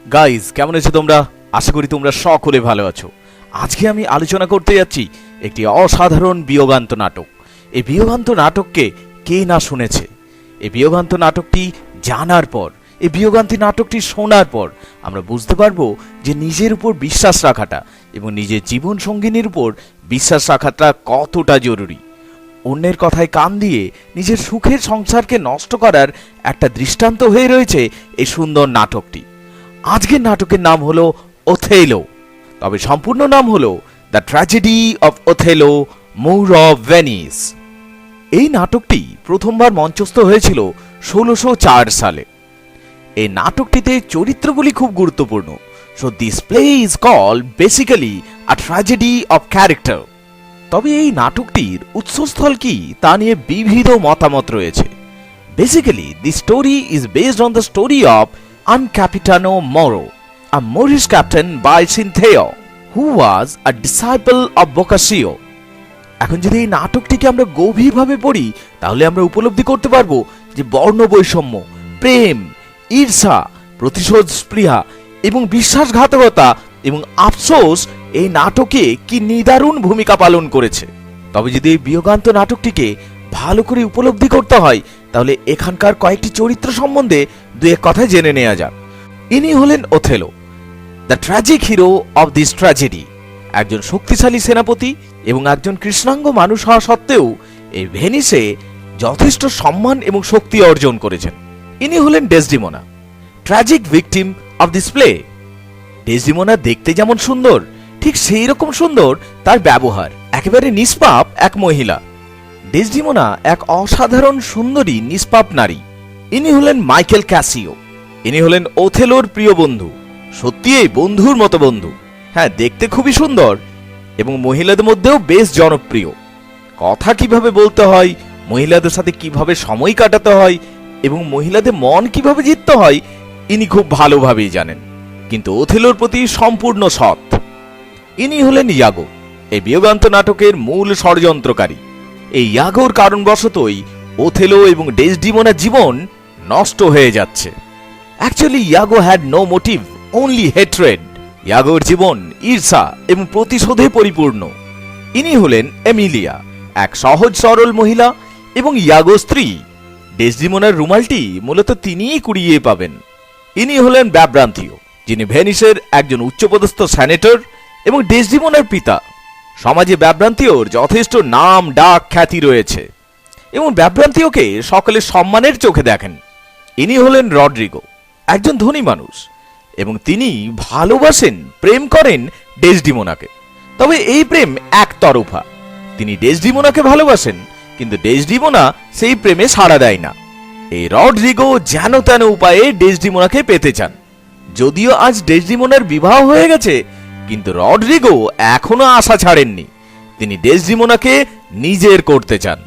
Guys, কেমন আছো তোমরা? আশা করি তোমরা সকলে ভালো আছো। আজকে আমি আলোচনা করতে যাচ্ছি একটি অসাধারণ বিয়োগান্ত নাটক। এই বিয়োগান্ত নাটককে কে না শুনেছে? এই বিয়োগান্ত নাটকটি জানার পর, এই বিয়োগান্তি নাটকটি শোনার পর আমরা বুঝতে পারবো যে নিজের উপর বিশ্বাস রাখাটা এবং নিজের জীবন সঙ্গিনীর উপর বিশ্বাস রাখাটা কতটা জরুরি। অন্যের কথায় কান দিয়ে নিজের সুখের সংসারকে নষ্ট করার একটা দৃষ্টান্ত হয়ে রয়েছে এই সুন্দর নাটকটি। আজকের নাটকের নাম হলো ওথেলো, তবে সম্পূর্ণ নাম হলো the tragedy of Othello, more of Venice. এই নাটকটি প্রথমবার মঞ্চস্থ হয়েছিল 1604 সালে। এই নাটকটিতে চরিত্রগুলি খুব গুরুত্বপূর্ণ। So this play is called basically a tragedy of character. তবে এই নাটকটির উৎসস্থল কি তা নিয়ে বিবিধ মতামত রয়েছে। Basically the story is based on the story of Capitano Moro, a Moorish captain by Cintheo, who was a disciple of Boccaccio. এখন যদি এই নাটকটিকে আমরা গভীরভাবে পড়ি তাহলে আমরা উপলব্ধি করতে পারবো যে বর্ণ বৈষম্য, প্রেম, ঈর্ষা, প্রতিশোধ স্পৃহা এবং বিশ্বাসঘাতকতা এবং আফসোস এই নাটকে কি নিদারুণ ভূমিকা পালন করেছে। তবে যদি এই বিয়োগান্ত নাটকটিকে ভালো করে উপলব্ধি করতে হয় তাহলে এখানকার কয়েকটি চরিত্র সম্বন্ধে দু এক কথা জেনে নেওয়া যাক। ইনি হলেন Othello, the tragic hero of this tragedy. একজন শক্তিশালী সেনাপতি এবং একজন কৃষ্ণাঙ্গ মানুষ হওয়া সত্ত্বেও এই ভেনিসে যথেষ্ট সম্মান এবং শক্তি অর্জন করেছেন। ইনি হলেন Desdemona, tragic victim of this play. Desdemona দেখতে যেমন সুন্দর, ঠিক সেই রকম সুন্দর তার ব্যবহার। একেবারে নিষ্পাপ এক মহিলা। ডেসডিমোনা এক অসাধারণ সুন্দরী নিষ্পাপ নারী। ইনি হলেন মাইকেল ক্যাসিও। ইনি হলেন ওথেলোর প্রিয় বন্ধু, সত্যি এই বন্ধুর মতো বন্ধু। হ্যাঁ, দেখতে খুবই সুন্দর এবং মহিলাদের মধ্যেও বেশ জনপ্রিয়। কথা কিভাবে বলতে হয়, মহিলাদের সাথে কিভাবে সময় কাটাতে হয় এবং মহিলাদের মন কিভাবে জিততে হয় ইনি খুব ভালোভাবেই জানেন, কিন্তু ওথেলোর প্রতি সম্পূর্ণ সৎ। ইনি হলেন ইয়াগো, এই বিয়োগান্ত নাটকের মূল ষড়যন্ত্রকারী। এই ইয়াগোর কারণবশতই ওথেলো এবং ডেসডিমোনার জীবন নষ্ট হয়ে যাচ্ছে। Actually Iago had no motive, only hatred. ইয়াগোর জীবন ঈর্ষা এবং প্রতিশোধে পরিপূর্ণ। ইনি হলেন এমিলিয়া, এক সহজ সরল মহিলা এবং ইয়াগো স্ত্রী। ডেসডিমোনার রুমালটি মূলত তিনিই কুড়িয়ে পাবেন। ইনি হলেন ব্যাব্রান্থিও, যিনি ভেনিসের একজন উচ্চপদস্থ সেনেটর এবং ডেসডিমোনার পিতা। সমাজে ব্যাব্রান্থিওর যথেষ্ট নাম ডাক খ্যাতি রয়েছে এবং ব্যাব্রান্থিওকে সকলে সম্মানের চোখে দেখেন। ইনি হলেন রড্রিগো, একজন ধনী মানুষ এবং তিনি ভালোবাসেন, প্রেম করেন ডেসডিমোনাকে। তবে এই প্রেম একতরফা। তিনি ডেসডিমোনাকে ভালোবাসেন কিন্তু ডেসডিমোনা সেই প্রেমে সাড়া দেয় না। এই রড্রিগো যেন তেন উপায়ে ডেসডিমোনাকে পেতে চান। যদিও আজ ডেসডিমোনার বিবাহ হয়ে গেছে কিন্তু রড্রিগো এখনো আশা ছাড়েননি। তিনি ডেসডিমোনাকে নিজের করতে চান।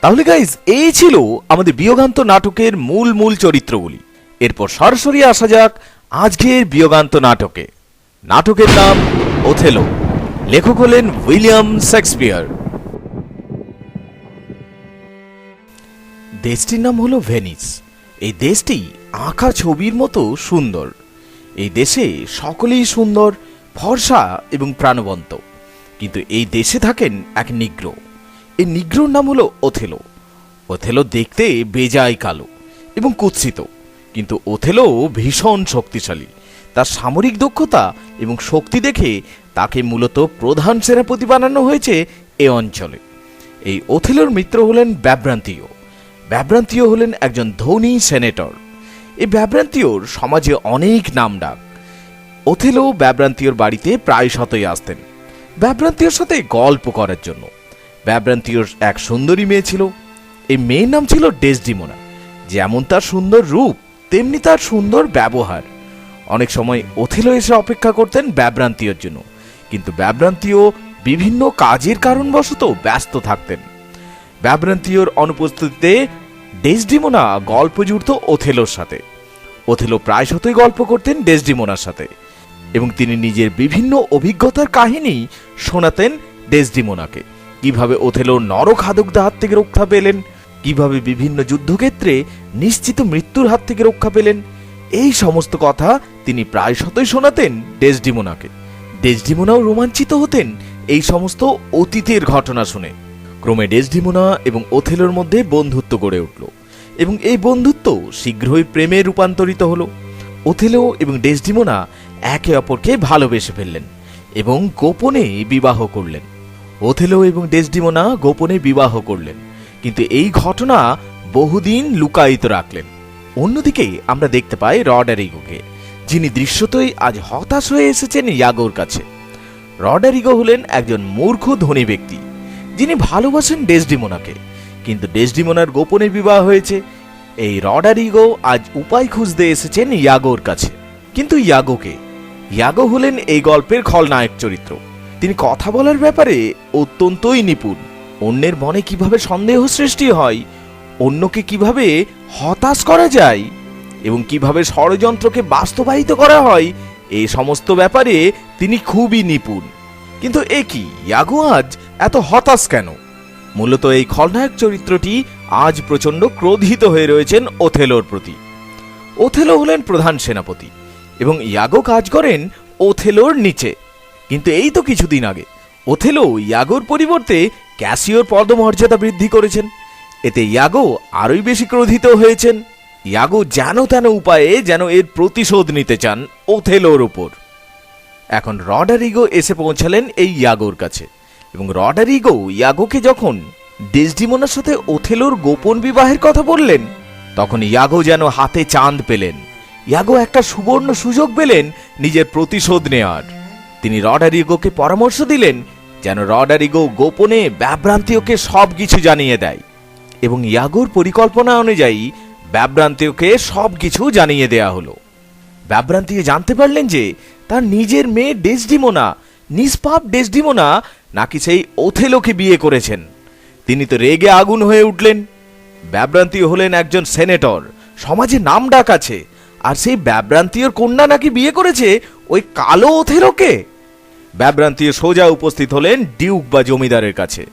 তাহলে গাইজ, এই ছিল আমাদের বিয়োগান্ত নাটকের মূল চরিত্রগুলি। এরপর সরাসরি আসা যাক আজকের বিয়োগান্ত নাটকে। নাটকের নাম ওথেলো। লেখক হলেন উইলিয়াম শেক্সপিয়ার। দেশটির নাম হলো ভেনিস। এই দেশটি আঁকা ছবির মতো সুন্দর। এই দেশে সকলেই সুন্দর, ফর্সা এবং প্রাণবন্ত। কিন্তু এই দেশে থাকেন এক নিগ্রো। এই নিগ্রোর নাম হলো ওথেলো। ওথেলো দেখতে বেজায় কালো এবং কুৎসিত, কিন্তু ওথেলো ভীষণ শক্তিশালী। তার সামরিক দক্ষতা এবং শক্তি দেখে তাকে মূলত প্রধান সেনাপতি বানানো হয়েছে এ অঞ্চলে। এই ওথেলোর মিত্র হলেন ব্যাব্রান্থিও। ব্যাব্রান্থিও হলেন একজন ধনী সেনেটর। এই ব্যাব্রান্থিওর সমাজে অনেক নামডাক। ওথেলো ব্যাব্রান্থিওর বাড়িতে প্রায় শতই আসতেন ব্যাব্রান্থিওর সাথে গল্প করার জন্য। ব্যাব্রান্থিওর এক সুন্দরী মেয়ে ছিল। এই মেয়ের নাম ছিল ডেসডিমোনা। যেমন তার সুন্দর রূপ তেমনি তার সুন্দর ব্যবহার। অনেক সময় ওথেলো এসে অপেক্ষা করতেন ব্যাব্রান্থিওর জন্য, কিন্তু ব্যাব্রান্থিও বিভিন্ন কাজের কারণবশত ব্যস্ত থাকতেন। ব্যাব্রান্থিওর অনুপস্থিতিতে ডেসডিমোনা গল্প জুড়ত ওথেলোর সাথে। ওথেলো প্রায়শতই গল্প করতেন ডেসডিমোনার সাথে এবং তিনি নিজের বিভিন্ন অভিজ্ঞতার কাহিনী শোনাতেন ডেসডিমোনাকে। কিভাবে ওথেলো নরখাদকদের হাত থেকে রক্ষা পেলেন, কিভাবে বিভিন্ন যুদ্ধক্ষেত্রে নিশ্চিত মৃত্যুর হাত থেকে রক্ষা পেলেন, এই সমস্ত কথা তিনি প্রায়শই শোনাতেন ডেসডিমোনাকে। ডেসডিমোনাও রোমাঞ্চিত হতেন এই সমস্ত অতীতের ঘটনা শুনে। ক্রমে ডেসডিমোনা এবং ওথেলোর মধ্যে বন্ধুত্ব গড়ে উঠল এবং এই বন্ধুত্ব শীঘ্রই প্রেমে রূপান্তরিত হলো। ওথেলো এবং ডেসডিমোনা একে অপরকে ভালোবেসে ফেললেন এবং গোপনে বিবাহ করলেন। ওথেলো এবং ডেসডিমোনা গোপনে বিবাহ করলেন, কিন্তু এই ঘটনা বহুদিন লুকায়িত রাখলেন। অন্যদিকে আমরা দেখতে পাই রডারিগোকে, যিনি দৃশ্যতই আজ হতাশ হয়ে এসেছেন ইয়াগোর কাছে। রডারিগো হলেন একজন মূর্খ ধনী ব্যক্তি, যিনি ভালোবাসেন ডেসডিমোনাকে, কিন্তু ডেসডিমোনার গোপনে বিবাহ হয়েছে। এই রডারিগো আজ উপায় খুঁজতে এসেছেন ইয়াগোর কাছে। কিন্তু ইয়াগো হলেন এই গল্পের খলনায়ক চরিত্র। তিনি কথা বলার ব্যাপারে অত্যন্তই নিপুণ। অন্যের মনে কিভাবে সন্দেহ সৃষ্টি হয়, অন্যকে কিভাবে হতাশ করা যায় এবং কিভাবে ষড়যন্ত্রকে বাস্তবায়িত করা হয়, এই সমস্ত ব্যাপারে তিনি খুবই নিপুণ। কিন্তু এ কি, ইয়াগো আজ এত হতাশ কেন? মূলত এই খলনায়ক চরিত্রটি আজ প্রচন্ড ক্রোধিত হয়ে রয়েছেন ওথেলোর প্রতি। ওথেলো হলেন প্রধান সেনাপতি এবং ইয়াগো কাজ করেন ওথেলোর নিচে। কিন্তু এই তো কিছুদিন আগে ওথেলো ইয়াগোর পরিবর্তে ক্যাসিওর পদমর্যাদা বৃদ্ধি করেছেন। এতে ইয়াগো আরোই বেশি ক্রোধিত হয়েছেন। ইয়াগো যেন তেন উপায়ে যেন এর প্রতিশোধ নিতে চান ওথেলোর উপর। এখন রডারিগো এসে পৌঁছালেন এই ইয়াগোর কাছে এবং রডারিগো ইয়াগোকে যখন ডেসডিমোনার সাথে ওথেলোর গোপন বিবাহের কথা বললেন, তখন ইয়াগো যেন হাতে চাঁদ পেলেন। ইয়াগো একটা সুবর্ণ সুযোগ পেলেন নিজের প্রতিশোধ নেওয়ার। তিনি রডারিগোকে পরামর্শ দিলেন যেন রডারিগো গোপনে ব্যাব্রান্তিওকে সবকিছু জানিয়ে দেয় এবং ইয়াগোর পরিকল্পনা অনুযায়ী ব্যাব্রান্তিওকে সবকিছু জানিয়ে দেয়া হলো। ব্যাব্রান্তিও জানতে পারলেন যে তার নিজের মেয়ে ডেসডিমোনা, নিষ্পাপ ডেসডিমোনা নাকি সেই ওথেলোকে বিয়ে করেছেন। তিনি তো রেগে আগুন হয়ে উঠলেন। ব্যাব্রান্তিও হলেন একজন সেনেটর, সমাজে নাম ডাক আছে, আর সেই ব্যাব্রান্তিওর কন্যা নাকি বিয়ে করেছে ওই কালো ওথেলোকে। ব্যাব্রান্তিও সোজা উপস্থিত হলেন ডিউক বা জমিদারের কাছে।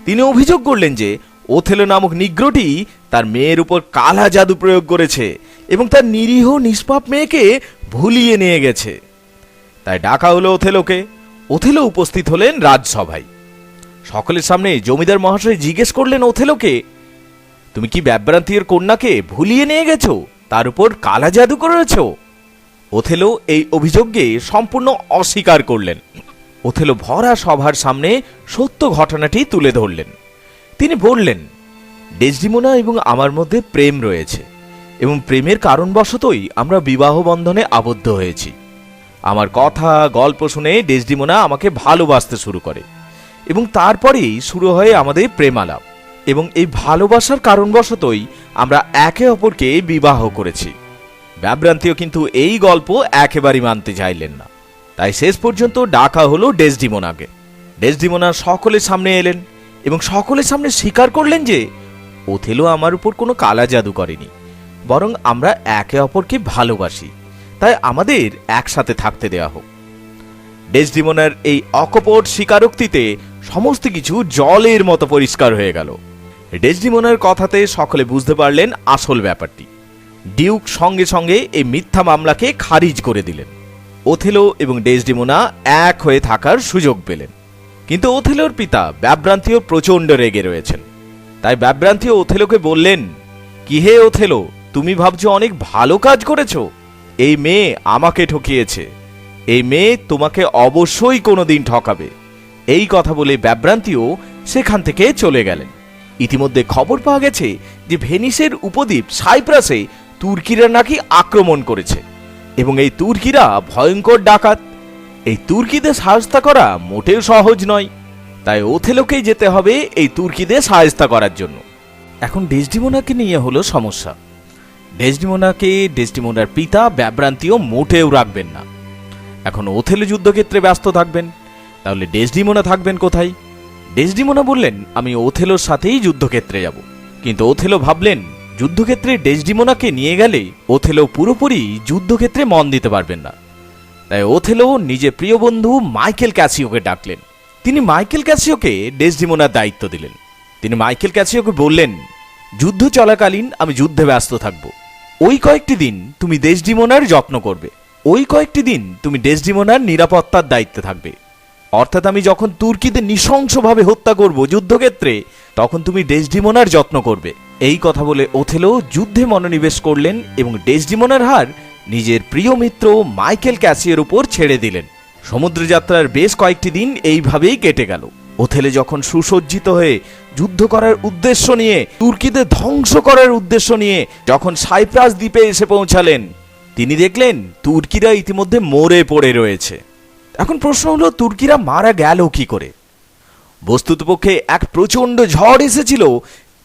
তিনি অভিযোগ করলেন যে ওথেলো নামক নিগ্রোটি তার মেয়ের উপর কালা জাদু প্রয়োগ করেছে এবং তার নিরীহ নিষ্পাপ মেয়েকে ভুলিয়ে নিয়ে গেছে। তাই ডাকা হলো ওথেলোকে। ওথেলো উপস্থিত হলেন রাজসভায়। সকলের সামনে জমিদার মহাশয় জিজ্ঞেস করলেন ওথেলোকে, তুমি কি ব্যাব্রান্তিওর কন্যাকে ভুলিয়ে নিয়ে গেছো, তার উপর কালা জাদু করেছ? ওথেলো এই অভিযোগকে সম্পূর্ণ অস্বীকার করলেন। ওথেলো ভরা সভার সামনে সত্য ঘটনাটি তুলে ধরলেন। তিনি বললেন, ডেসডিমোনা এবং আমার মধ্যে প্রেম রয়েছে এবং প্রেমের কারণবশতই আমরা বিবাহ বন্ধনে আবদ্ধ হয়েছি। আমার কথা গল্প শুনে ডেসডিমোনা আমাকে ভালোবাসতে শুরু করে এবং তারপরেই শুরু হয় আমাদের প্রেমালাপ এবং এই ভালোবাসার কারণবশতই আমরা একে অপরকে বিবাহ করেছি। ব্যাব্রান্তিও কিন্তু এই গল্প একেবারেই মানতে চাইলেন না। তাই শেষ পর্যন্ত ডাকা হলো ডেসডিমোনাকে। ডেসডিমোনা সকলের সামনে এলেন এবং সকলের সামনে স্বীকার করলেন যে ওথেলো আমার উপর কোনো কালা জাদু করেনি, বরং আমরা একে অপরকে ভালোবাসি, তাই আমাদের একসাথে থাকতে দেয়া হোক। ডেসডিমোনার এই অকপট স্বীকারোক্তিতে সমস্ত কিছু জলের মতো পরিষ্কার হয়ে গেল। ডেসডিমোনার কথাতে সকলে বুঝতে পারলেন আসল ব্যাপারটি। ডিউক সঙ্গে সঙ্গে এই মিথ্যা মামলাকে খারিজ করে দিলেন। ওথেলো এবং ডেসডিমোনা এক হয়ে থাকার সুযোগ পেলেন। কিন্তু ওথেলোর পিতা ব্যাব্রান্তিও প্রচণ্ড রেগে রয়েছেন। তাই ব্যাব্রান্তিও ওথেলোকে বললেন, কি হে ওথেলো, তুমি ভাবছো অনেক ভালো কাজ করেছো? এই মেয়ে আমাকে ঠকিয়েছে, এই মেয়ে তোমাকে অবশ্যই কোনোদিন ঠকাবে। এই কথা বলে ব্যাব্রান্তিও সেখান থেকে চলে গেলেন। ইতিমধ্যে খবর পাওয়া গেছে যে ভেনিসের উপদ্বীপ সাইপ্রাসে তুর্কিরা নাকি আক্রমণ করেছে এবং এই তুর্কিরা ভয়ঙ্কর ডাকাত। এই তুর্কিদের সাহায্য করা মোটেও সহজ নয়। তাই ওথেলোকেই যেতে হবে এই তুর্কিদের সাহায্য করার জন্য। এখন ডেসডিমোনাকে নিয়ে হলো সমস্যা। ডেসডিমোনার পিতা ব্যাব্রান্তিও মোটেও রাখবেন না। এখন ওথেলো যুদ্ধক্ষেত্রে ব্যস্ত থাকবেন, তাহলে ডেসডিমোনা থাকবেন কোথায়? ডেসডিমোনা বললেন, আমি ওথেলোর সাথেই যুদ্ধক্ষেত্রে যাব। কিন্তু ওথেলো ভাবলেন, যুদ্ধক্ষেত্রে ডেসডিমোনাকে নিয়ে গেলে ওথেলো পুরোপুরি যুদ্ধক্ষেত্রে মন দিতে পারবেন না। তাই ওথেলো নিজের প্রিয় বন্ধু মাইকেল ক্যাসিওকে ডাকলেন। তিনি মাইকেল ক্যাসিওকে ডেসডিমোনার দায়িত্ব দিলেন। তিনি মাইকেল ক্যাসিওকে বললেন, যুদ্ধ চলাকালীন আমি যুদ্ধে ব্যস্ত থাকব, ওই কয়েকটি দিন তুমি ডেসডিমোনার যত্ন করবে, ওই কয়েকটি দিন তুমি ডেসডিমোনার নিরাপত্তার দায়িত্বে থাকবে। অর্থাৎ আমি যখন তুর্কিদের নৃশংসভাবে হত্যা করব যুদ্ধক্ষেত্রে, তখন তুমি ডেসডিমোনার যত্ন করবে। এই কথা বলে ওথেলো যুদ্ধে মনোনিবেশ করলেন এবং ডেসডিমোনার হার নিজের প্রিয় মিত্র মাইকেল ক্যাসিওর উপর ছেড়ে দিলেন। সমুদ্রযাত্রার বেশ কয়েকটি দিন এইভাবেই কেটে গেল। ওথেলো যখন সুসজ্জিত হয়ে যুদ্ধ করার উদ্দেশ্য নিয়ে, তুর্কিদের ধ্বংস করার উদ্দেশ্য নিয়ে যখন সাইপ্রাস দ্বীপে এসে পৌঁছালেন, তিনি দেখলেন তুর্কিরা ইতিমধ্যে মরে পড়ে রয়েছে। এখন প্রশ্ন হলো, তুর্কিরা মারা গেল কি করে? বস্তুতপক্ষে এক প্রচণ্ড ঝড় এসেছিল।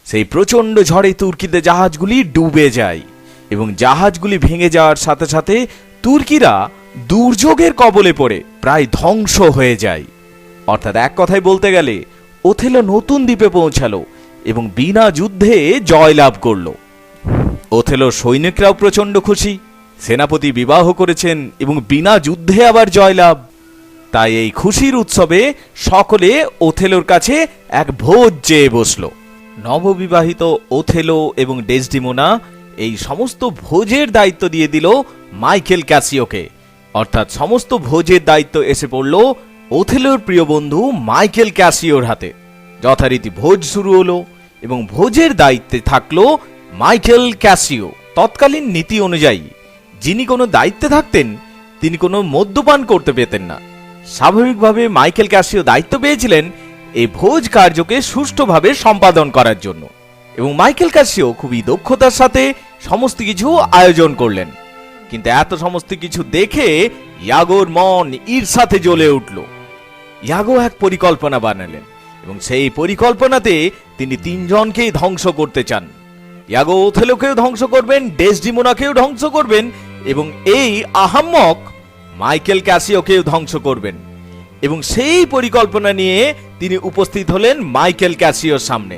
সেই প্রচণ্ড ঝড়ে তুর্কিদের জাহাজগুলি ডুবে যায় এবং জাহাজগুলি ভেঙে যাওয়ার সাথে সাথে তুর্কিরা দুর্যোগের কবলে পড়ে প্রায় ধ্বংস হয়ে যায়। অর্থাৎ এক কথায় বলতে গেলে ওথেলো নতুন দ্বীপে পৌঁছালো এবং বিনা যুদ্ধে জয়লাভ করল। ওথেলোর সৈনিকরাও প্রচণ্ড খুশি, সেনাপতি বিবাহ করেছেন এবং বিনা যুদ্ধে আবার জয়লাভ। তাই এই খুশির উৎসবে সকলে ওথেলোর কাছে এক ভোজ চেয়ে বসল। নববিবাহিত ওথেলো এবং ডেসডিমোনা এই সমস্ত ভোজের দায়িত্ব দিয়ে দিল মাইকেল ক্যাসিওকে। অর্থাৎ সমস্ত ভোজের দায়িত্ব এসে পড়ল ওথেলোর প্রিয় বন্ধু মাইকেল ক্যাসিওর হাতে। যথারীতি ভোজ শুরু হলো এবং ভোজের দায়িত্বে থাকলো মাইকেল ক্যাসিও। তৎকালীন নীতি অনুযায়ী যিনি কোনো দায়িত্বে থাকতেন তিনি কোনো মদ্যপান করতে পেতেন না। স্বাভাবিকভাবে মাইকেল ক্যাসিও দায়িত্ব পেয়েছিলেন এই ভোজ কার্যকে সুষ্ঠুভাবে সম্পাদন করার জন্য, এবং মাইকেল ক্যাসিও খুবই দক্ষতার সাথে সমস্ত কিছু আয়োজন করলেন। কিন্তু এত সমস্ত কিছু দেখে ইয়াগোর মন ঈর্ষাতে জ্বলে উঠল। ইয়াগো এক পরিকল্পনা বানালেন এবং সেই পরিকল্পনাতে তিনি তিনজনকেই ধ্বংস করতে চান। ইয়াগো ওথেলোকেও ধ্বংস করবেন, ডেসডিমোনাকেও ধ্বংস করবেন এবং এই আহাম্মক মাইকেল ক্যাসিওকেও ধ্বংস করবেন। এবং সেই পরিকল্পনা নিয়ে তিনি উপস্থিত হলেন মাইকেল ক্যাসিওর সামনে।